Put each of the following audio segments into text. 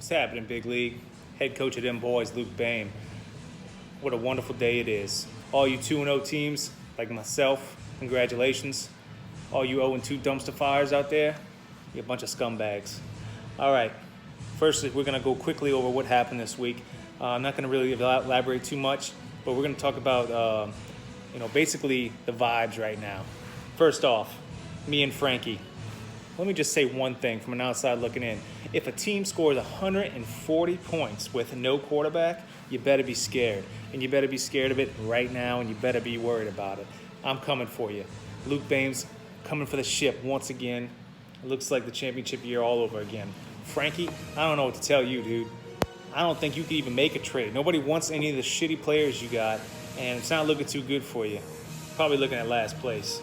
What's happening, Big League? Head coach of them boys, Luke Bain. What a wonderful day it is. All you 2-0 teams, like myself, congratulations. All you 0-2 dumpster fires out there, you're a bunch of scumbags. All right, first we're going to go quickly over what happened this week. I'm not going to really elaborate too much, but we're going to talk about, basically the vibes right now. First off, me and Frankie. Let me just say one thing from an outside looking in. If a team scores 140 points with no quarterback, you better be scared. And you better be scared of it right now, and you better be worried about it. I'm coming for you. Luke Bain's coming for the ship once again. It looks like the championship year all over again. Frankie, I don't know what to tell you, dude. I don't think you could even make a trade. Nobody wants any of the shitty players you got, and it's not looking too good for you. Probably looking at last place.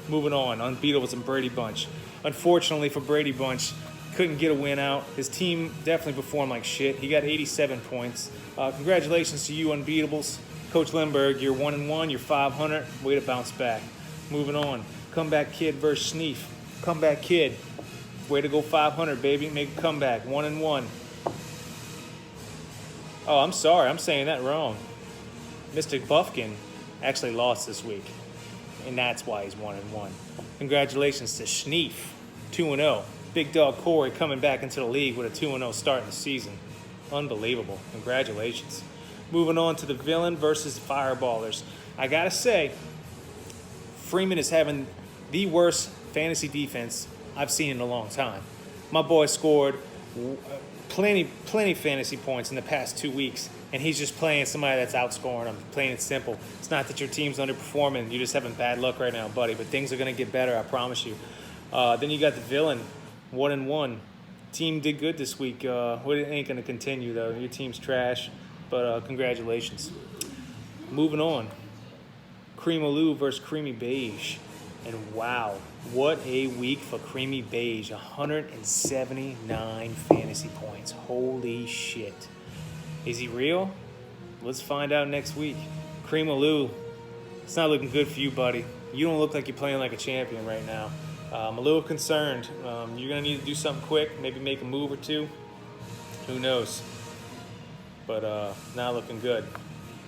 Moving on, Unbeatables and Brady Bunch. Unfortunately for Brady Bunch, couldn't get a win out. His team definitely performed like shit. He got 87 points. Congratulations to you, Unbeatables. Coach Lindbergh, you're 1-1, you're 500. Way to bounce back. Moving on, Comeback Kid versus Schneef. Comeback Kid, way to go 500, baby. Make a comeback, 1-1. Oh, I'm sorry, I'm saying that wrong. Mr. Buffkin actually lost this week, and that's why he's 1-1. Congratulations to Schneef, 2-0. Big dog Corey coming back into the league with a 2-0 start in the season. Unbelievable. Congratulations. Moving on to the Villain versus Fireballers. I gotta say, Freeman is having the worst fantasy defense I've seen in a long time. My boy scored plenty fantasy points in the past 2 weeks, and he's just playing somebody that's outscoring him, plain and simple. It's not that your team's underperforming. You're just having bad luck right now, buddy, but things are going to get better, I promise you. Then you got the Villain, 1-1. Team did good this week. It ain't going to continue, though. Your team's trash, but congratulations. Moving on. Creamaloo versus Creamy Beige. And wow, what a week for Creamy Beige. 179 fantasy points. Holy shit. Is he real? Let's find out next week. Creamaloo, it's not looking good for you, buddy. You don't look like you're playing like a champion right now. I'm a little concerned. You're going to need to do something quick, maybe make a move or two. Who knows? But not looking good.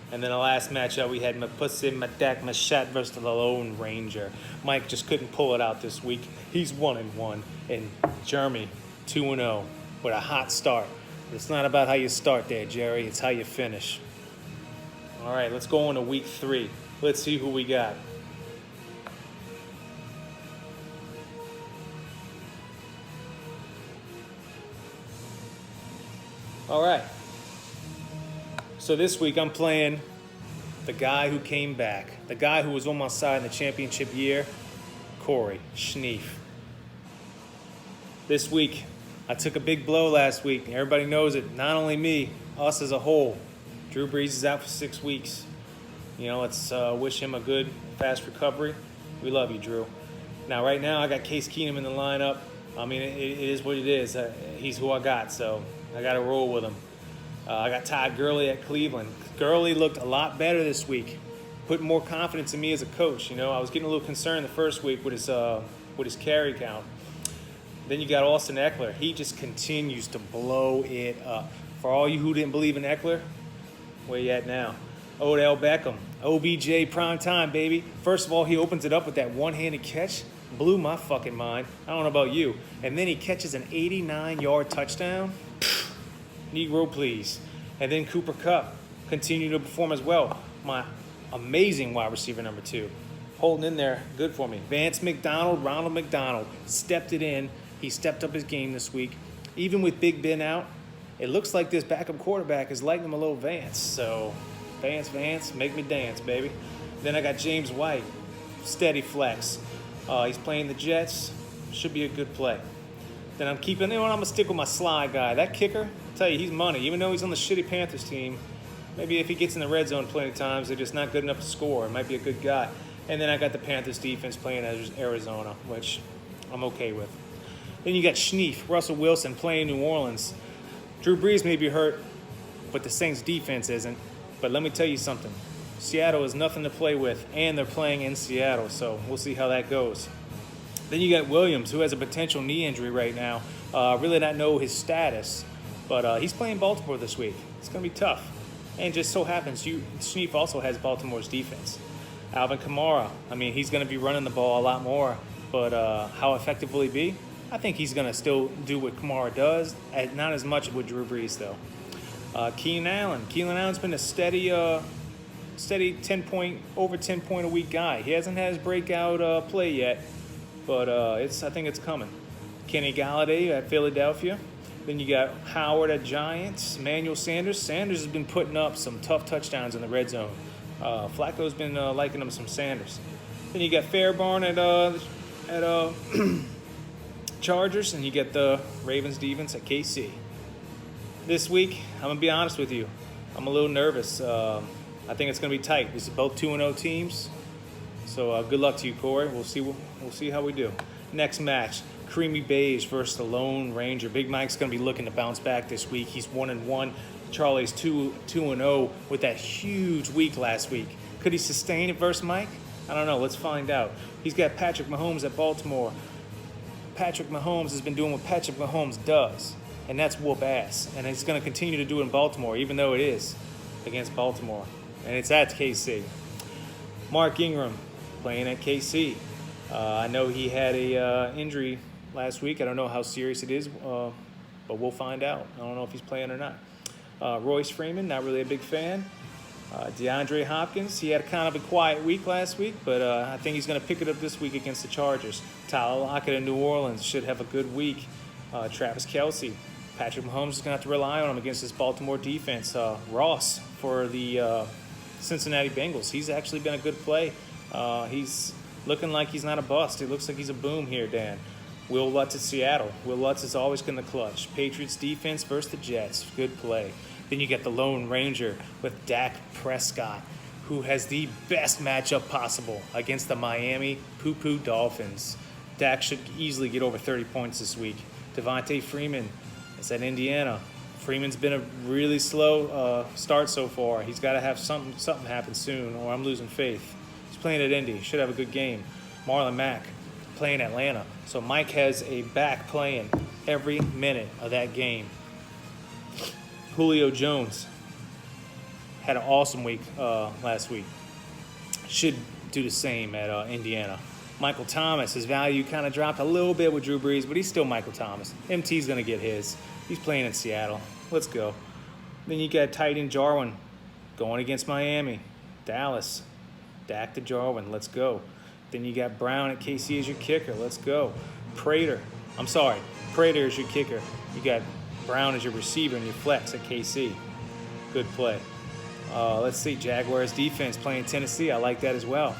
And then the last matchup, we had Mapussy Madak Mashat versus the Lone Ranger. Mike just couldn't pull it out this week. He's 1-1. And Jeremy, 2-0 with a hot start. But it's not about how you start there, Jerry. It's how you finish. All right, let's go on to week 3. Let's see who we got. All right. So this week I'm playing the guy who came back, the guy who was on my side in the championship year, Corey Schneef. This week, I took a big blow last week. Everybody knows it. Not only me, us as a whole. Drew Brees is out for 6 weeks. Let's wish him a good, fast recovery. We love you, Drew. Now, right now, I got Case Keenum in the lineup. I mean, it is what it is. He's who I got, so I got to roll with him. I got Todd Gurley at Cleveland. Gurley looked a lot better this week, put more confidence in me as a coach. I was getting a little concerned the first week with his carry count. Then you got Austin Eckler. He just continues to blow it up. For all you who didn't believe in Eckler, where you at now? Odell Beckham, OBJ prime time, baby. First of all, he opens it up with that one-handed catch. Blew my fucking mind. I don't know about you. And then he catches an 89-yard touchdown. Negro, please. And then Cooper Kupp continued to perform as well. My amazing wide receiver number 2. Holding in there good for me. Ronald McDonald, stepped it in. He stepped up his game this week. Even with Big Ben out, it looks like this backup quarterback is lighting him a little Vance. So, Vance, make me dance, baby. Then I got James White, steady flex. He's playing the Jets. Should be a good play. Then I'm going to stick with my Sly guy. That kicker, I'll tell you, he's money. Even though he's on the shitty Panthers team, maybe if he gets in the red zone plenty of times, they're just not good enough to score. It might be a good guy. And then I got the Panthers defense playing as Arizona, which I'm okay with. Then you got Schneef, Russell Wilson playing New Orleans. Drew Brees may be hurt, but the Saints defense isn't. But let me tell you something. Seattle is nothing to play with, and they're playing in Seattle, so we'll see how that goes. Then you got Williams, who has a potential knee injury right now. Really not know his status. But he's playing Baltimore this week. It's going to be tough. And just so happens, Schneef also has Baltimore's defense. Alvin Kamara, I mean, he's going to be running the ball a lot more. But how effective will he be? I think he's going to still do what Kamara does. Not as much with Drew Brees, though. Keenan Allen. Keenan Allen's been a steady over 10 point a week guy. He hasn't had his breakout play yet, but I think it's coming. Kenny Galladay at Philadelphia. Then you got Howard at Giants. Emmanuel Sanders. Sanders has been putting up some tough touchdowns in the red zone. Flacco's been liking him some Sanders. Then you got Fairbairn at Chargers, and you get the Ravens defense at KC. This week, I'm going to be honest with you. I'm a little nervous. I think it's going to be tight. These are both 2-0 teams. So good luck to you, Corey. We'll see how we do. Next match, Creamy Beige versus the Lone Ranger. Big Mike's going to be looking to bounce back this week. He's 1-1. Charlie's 2-0 with that huge week last week. Could he sustain it versus Mike? I don't know. Let's find out. He's got Patrick Mahomes at Baltimore. Patrick Mahomes has been doing what Patrick Mahomes does, and that's whoop ass. And he's going to continue to do it in Baltimore, even though it is against Baltimore. And it's at KC. Mark Ingram playing at KC. I know he had a injury last week. I don't know how serious it is, but we'll find out. I don't know if he's playing or not. Royce Freeman, not really a big fan. DeAndre Hopkins, he had kind of a quiet week last week, but I think he's going to pick it up this week against the Chargers. Tyler Lockett in New Orleans should have a good week. Travis Kelce, Patrick Mahomes is going to have to rely on him against this Baltimore defense. Ross for the Cincinnati Bengals, he's actually been a good play. He's looking like he's not a bust. It looks like he's a boom here, Dan. Will Lutz at Seattle. Will Lutz is always going to clutch. Patriots defense versus the Jets. Good play. Then you get the Lone Ranger with Dak Prescott, who has the best matchup possible against the Miami Poo-Poo Dolphins. Dak should easily get over 30 points this week. Devontae Freeman is at Indiana. Freeman's been a really slow start so far. He's got to have something happen soon, or I'm losing faith. He's playing at Indy. Should have a good game. Marlon Mack playing Atlanta. So Mike has a back playing every minute of that game. Julio Jones had an awesome week last week. Should do the same at Indiana. Michael Thomas, his value kind of dropped a little bit with Drew Brees, but he's still Michael Thomas. MT's going to get his. He's playing in Seattle. Let's go. Then you got tight end Jarwin going against Miami. Dallas. Dak to Jarwin. Let's go. Then you got Brown at KC as your kicker. Let's go. Prater is your kicker. You got Brown as your receiver and your flex at KC. Good play. Let's see. Jaguars defense playing Tennessee. I like that as well.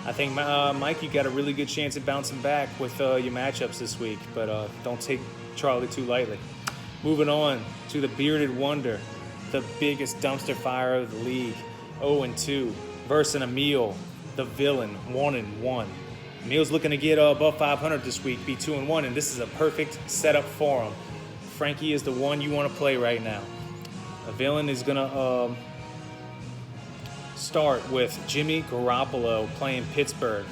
I think, Mike, you got a really good chance at bouncing back with your matchups this week, but don't take Charlie too lightly. Moving on to the Bearded Wonder, the biggest dumpster fire of the league, 0-2, versus Emil, the villain, 1-1. Emil's looking to get above 500 this week, be 2-1, and this is a perfect setup for him. Frankie is the one you want to play right now. The villain is going to start with Jimmy Garoppolo playing Pittsburgh.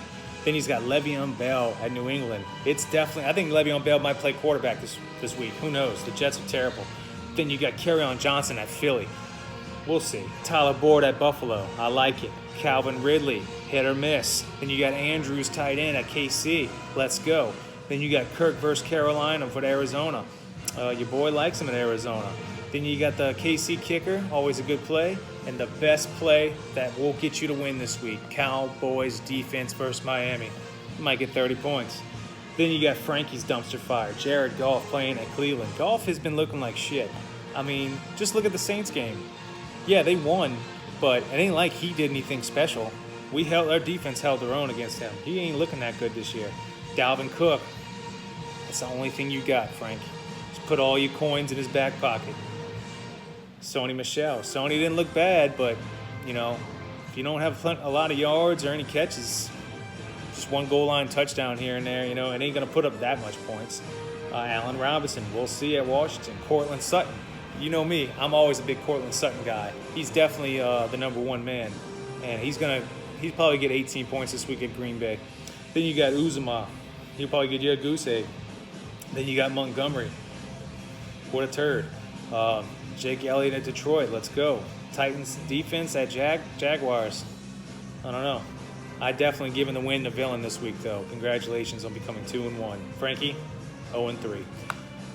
Then he's got Le'Veon Bell at New England. I think Le'Veon Bell might play quarterback this week. Who knows? The Jets are terrible. Then you got Kerryon Johnson at Philly. We'll see. Tyler Boyd at Buffalo. I like it. Calvin Ridley, hit or miss. Then you got Andrews tight end at KC. Let's go. Then you got Kirk versus Carolina for Arizona. Your boy likes him in Arizona. Then you got the KC kicker, always a good play. And the best play that will get you to win this week, Cowboys defense versus Miami. You might get 30 points. Then you got Frankie's dumpster fire, Jared Goff playing at Cleveland. Goff has been looking like shit. I mean, just look at the Saints game. Yeah, they won, but it ain't like he did anything special. Our defense held their own against him. He ain't looking that good this year. Dalvin Cook, that's the only thing you got, Frank. Just put all your coins in his back pocket. Sony Michel. Sony didn't look bad, but, if you don't have a lot of yards or any catches, just one goal line touchdown here and there, it ain't going to put up that much points. Allen Robinson, we'll see at Washington. Cortland Sutton. You know me, I'm always a big Cortland Sutton guy. He's definitely the number one man, and he's probably get 18 points this week at Green Bay. Then you got Uzomah. He'll probably get you a goose egg. Then you got Montgomery. What a turd. Jake Elliott at Detroit. Let's go. Titans defense at Jaguars. I don't know. I definitely given the win to Villain this week, though. Congratulations on becoming 2-1. Frankie, 0-3.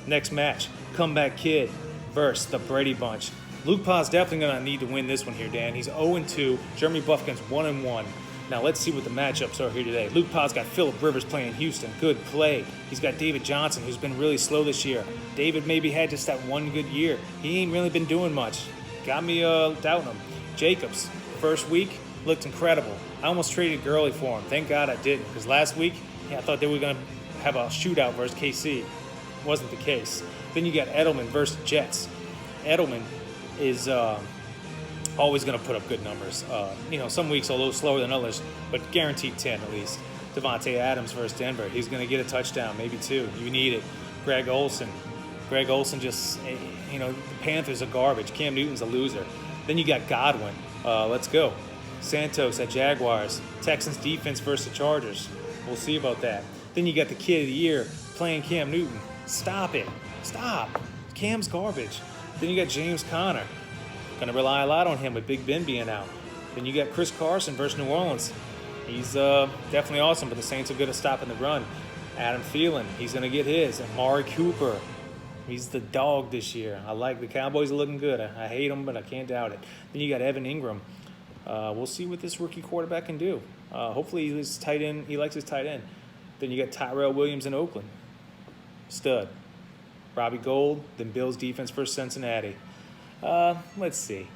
Next match, Comeback Kid versus the Brady Bunch. Luke Pa's definitely going to need to win this one here, Dan. He's 0-2. Jeremy Buffkin's 1-1. Now let's see what the matchups are here today. Luke Pa's got Phillip Rivers playing Houston. Good play. He's got David Johnson, who's been really slow this year. David maybe had just that one good year. He ain't really been doing much. Got me doubting him. Jacobs, first week, looked incredible. I almost traded Gurley for him. Thank God I didn't, because last week, I thought they were going to have a shootout versus KC. Wasn't the case. Then you got Edelman versus Jets. Edelman is always going to put up good numbers. Some weeks a little slower than others, but guaranteed 10 at least. Devontae Adams versus Denver. He's going to get a touchdown, maybe 2. You need it. Greg Olsen just, the Panthers are garbage. Cam Newton's a loser. Then you got Godwin. Let's go. Santos at Jaguars. Texans defense versus the Chargers. We'll see about that. Then you got the Kid of the Year playing Cam Newton. Stop it. Stop. Cam's garbage. Then you got James Conner. Going to rely a lot on him with Big Ben being out. Then you got Chris Carson versus New Orleans. He's definitely awesome, but the Saints are good at stopping the run. Adam Thielen, he's going to get his. And Amari Cooper, he's the dog this year. I like the Cowboys are looking good. I hate them, but I can't doubt it. Then you got Evan Ingram. We'll see what this rookie quarterback can do. Hopefully he likes his tight end. Then you got Tyrell Williams in Oakland. Stud. Robbie Gould, then Bills defense versus Cincinnati. Let's see.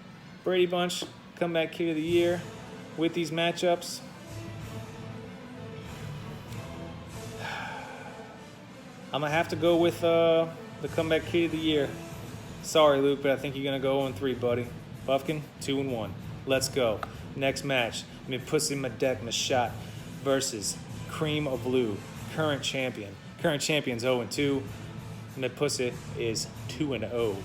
Brady Bunch, Comeback Kid of the Year with these matchups. I'm going to have to go with the Comeback Kid of the Year. Sorry, Luke, but I think you're going to go 0-3, buddy. Buffkin, 2-1. Let's go. Next match, Pussy Madek Mashat versus Cream of Blue, current champion. Current champion's 0-2. Pussy is 2-0.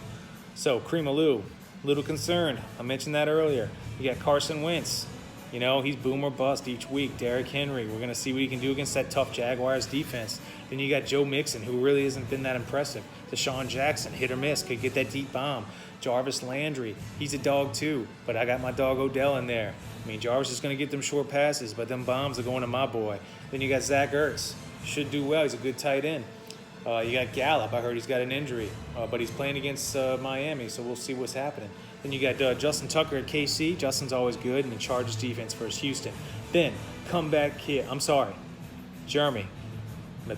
So, Cream of Blue, little concerned. I mentioned that earlier. You got Carson Wentz. He's boom or bust each week. Derrick Henry, we're going to see what he can do against that tough Jaguars defense. Then you got Joe Mixon, who really hasn't been that impressive. Deshaun Jackson, hit or miss, could get that deep bomb. Jarvis Landry, he's a dog too, but I got my dog Odell in there. Jarvis is going to get them short passes, but them bombs are going to my boy. Then you got Zach Ertz, should do well. He's a good tight end. You got Gallup. I heard he's got an injury, but he's playing against Miami, so we'll see what's happening. Then you got Justin Tucker at KC. Justin's always good, and the Chargers defense versus Houston. Then, Comeback Kid. Jeremy.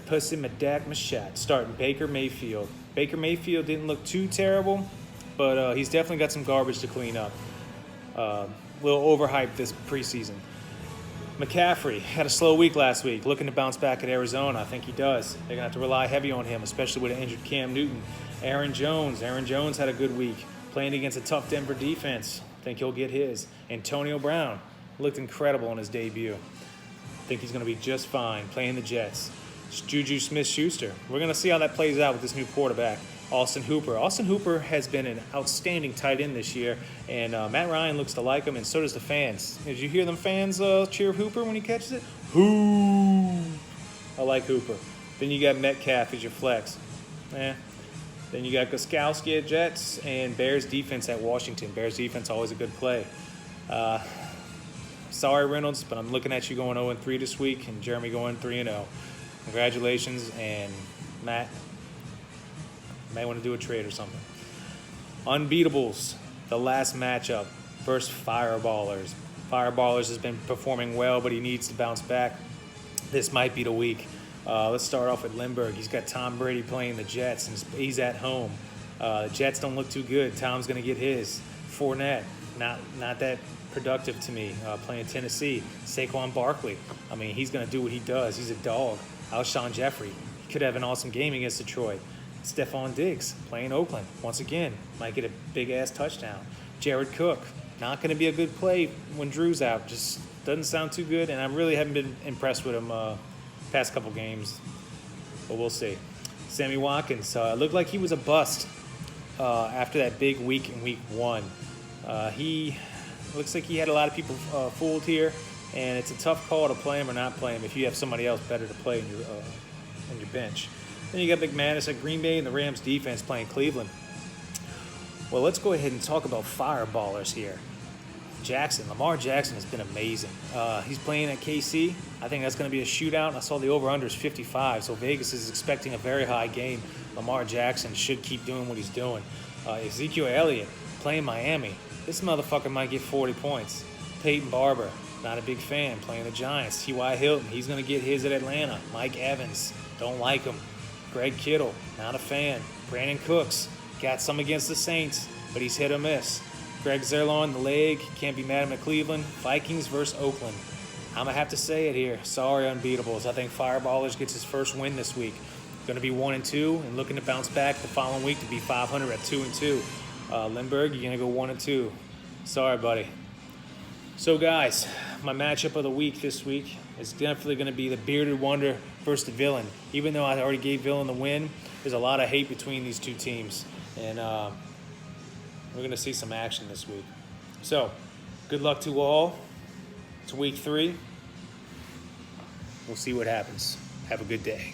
Pussy Madek Mashat. Starting Baker Mayfield. Baker Mayfield didn't look too terrible, but he's definitely got some garbage to clean up. A little overhyped this preseason. McCaffrey had a slow week last week, looking to bounce back at Arizona. I think he does. They're going to have to rely heavy on him, especially with an injured Cam Newton. Aaron Jones had a good week, playing against a tough Denver defense. I think he'll get his. Antonio Brown looked incredible on his debut. I think he's going to be just fine playing the Jets. Juju Smith-Schuster. We're going to see how that plays out with this new quarterback. Austin Hooper has been an outstanding tight end this year, and Matt Ryan looks to like him, and so does the fans. Did you hear them fans cheer Hooper when he catches it? Hoo! I like Hooper. Then you got Metcalf as your flex. Then you got Gostkowski at Jets and Bears defense at Washington. Bears defense always a good play. Sorry, Reynolds, but I'm looking at you going 0-3 this week, and Jeremy going 3-0. Congratulations, and Matt. May want to do a trade or something. Unbeatables, the last matchup versus Fireballers. Fireballers has been performing well, but he needs to bounce back. This might be the week. Let's start off with Lindbergh. He's got Tom Brady playing the Jets, and he's at home. The Jets don't look too good. Tom's going to get his. Fournette, not that productive to me, playing Tennessee. Saquon Barkley, he's going to do what he does. He's a dog. Alshon Jeffrey, he could have an awesome game against Detroit. Stephon Diggs playing Oakland. Once again, might get a big-ass touchdown. Jared Cook, not going to be a good play when Drew's out. Just doesn't sound too good, and I really haven't been impressed with him past couple games. But we'll see. Sammy Watkins, looked like he was a bust after that big week in week 1. He looks like he had a lot of people fooled here, and it's a tough call to play him or not play him if you have somebody else better to play in your bench. Then you got McManus at Green Bay and the Rams defense playing Cleveland. Well, let's go ahead and talk about fireballers here. Lamar Jackson has been amazing. He's playing at KC. I think that's going to be a shootout. I saw the over-under is 55, so Vegas is expecting a very high game. Lamar Jackson should keep doing what he's doing. Ezekiel Elliott playing Miami. This motherfucker might get 40 points. Peyton Barber, not a big fan, playing the Giants. T.Y. Hilton, he's going to get his at Atlanta. Mike Evans, don't like him. Greg Kittle, not a fan. Brandon Cooks, got some against the Saints, but he's hit or miss. Greg Zerlon, the leg, can't be mad at him at Cleveland. Vikings versus Oakland. I'm going to have to say it here. Sorry, Unbeatables. I think Fireballers gets his first win this week. Going to be 1-2 and looking to bounce back the following week to be 500 at 2-2. Lindbergh, you're going to go 1-2. Sorry, buddy. So, guys, my matchup of the week this week is definitely going to be the Bearded Wonder versus the Villain. Even though I already gave Villain the win, there's a lot of hate between these two teams. And we're going to see some action this week. So, good luck to all. It's week 3. We'll see what happens. Have a good day.